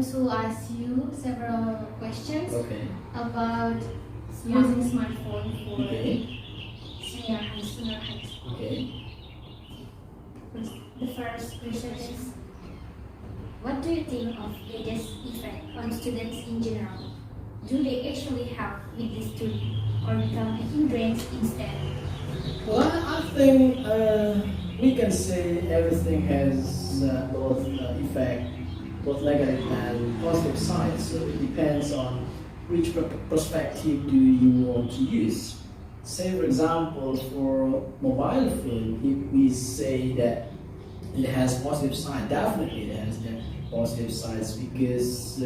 want to ask you several questions about using smartphone for senior high school. The first question is, what do you think of gadgets' effect on students in general? Do they actually help with this study or become a hindrance instead? Well, I think we can say everything has both effect, both negative and positive sides. So it depends on which perspective do you want to use. Say, for example, for mobile phone, if we say that it has positive side, definitely it has the positive sides, because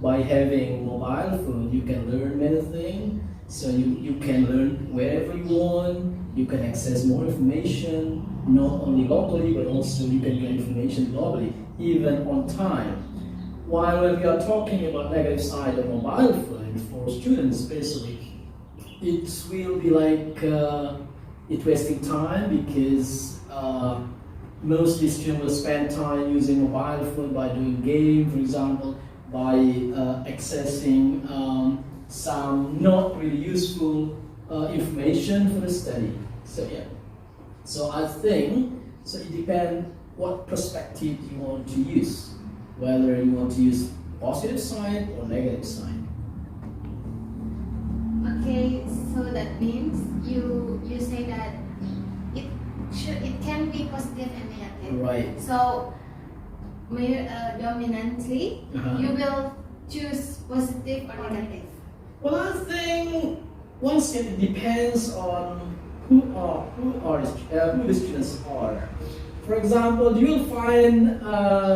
by having mobile phone, you can learn many things. So you can learn wherever you want. You can access more information, not only locally, but also you can get information globally, even on time. While when we are talking about negative side of mobile phone, for students especially, it will be like it wasting time, because mostly students will spend time using mobile phone by doing game, for example, by accessing some not really useful information for the study. So yeah, so I think so it depends what perspective you want to use, whether you want to use positive side or negative side. Okay, so that means you say that it can be positive and negative. Right. So dominantly you will choose positive or negative. Well, I think once it depends on who the students are. For example, you will find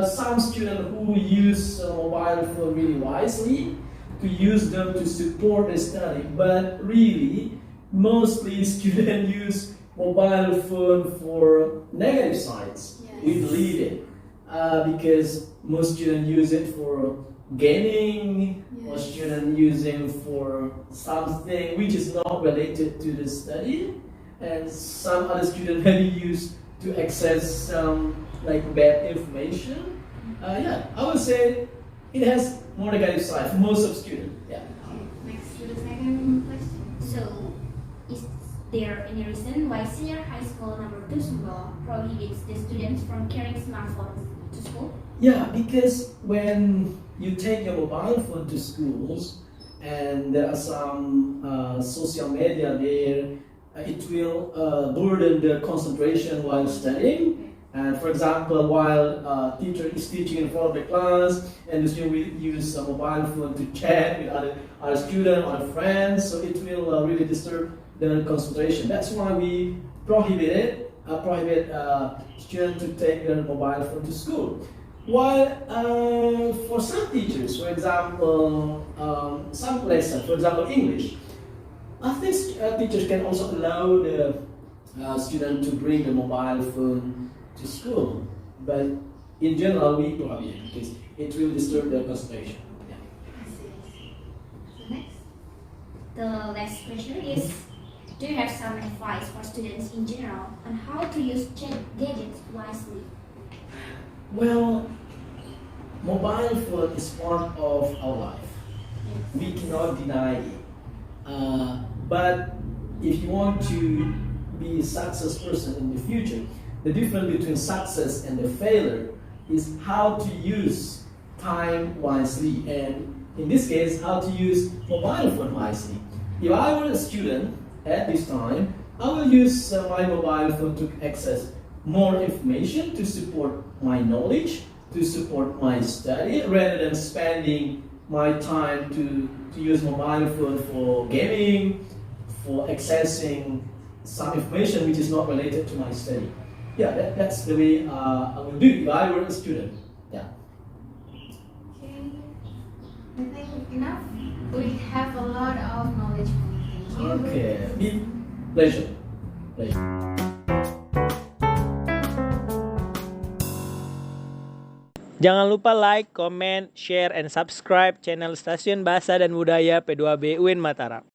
some students who use mobile phone really wisely, to use them to support the study, but really, mostly students use mobile phone for negative sides. Yes. We believe it, because most students use it for gaming, or students using for something which is not related to the study, and some other students maybe use to access some like bad information. Yeah, I would say it has more negative side for most of students. Yeah. Next to the second question. So, is there any reason why senior high school number 2 Sumbawa prohibits the students from carrying smartphones to school? Yeah, because when you take your mobile phone to schools and there are some social media there, it will burden the concentration while studying. And for example, while teacher is teaching in front of the class, and the student will use a mobile phone to chat with other students or friends, so it will really disturb their concentration. That's why we prohibit students to take their mobile phone to school. While for some teachers, for example, some lessons, for example, English, I think teachers can also allow the student to bring the mobile phone to school, but in general we prohibit it because it will disturb their concentration. Yeah. So next, the last question is, do you have some advice for students in general on how to use gadgets wisely? Well, mobile phone is part of our life. We cannot deny it. But if you want to be a success person in the future, the difference between success and the failure is how to use time wisely, and in this case, how to use mobile phone wisely. If I were a student at this time, I will use my mobile phone to access more information, to support my knowledge, to support my study, rather than spending my time to use mobile phone for gaming, for accessing some information which is not related to my study. Yeah, that's the way I would do if I were a student. Yeah. Okay, I think enough. We have a lot of knowledge. Thank you. Okay, pleasure. Jangan lupa like, comment, share, and subscribe channel Stasiun Bahasa dan Budaya P2B UIN Mataram.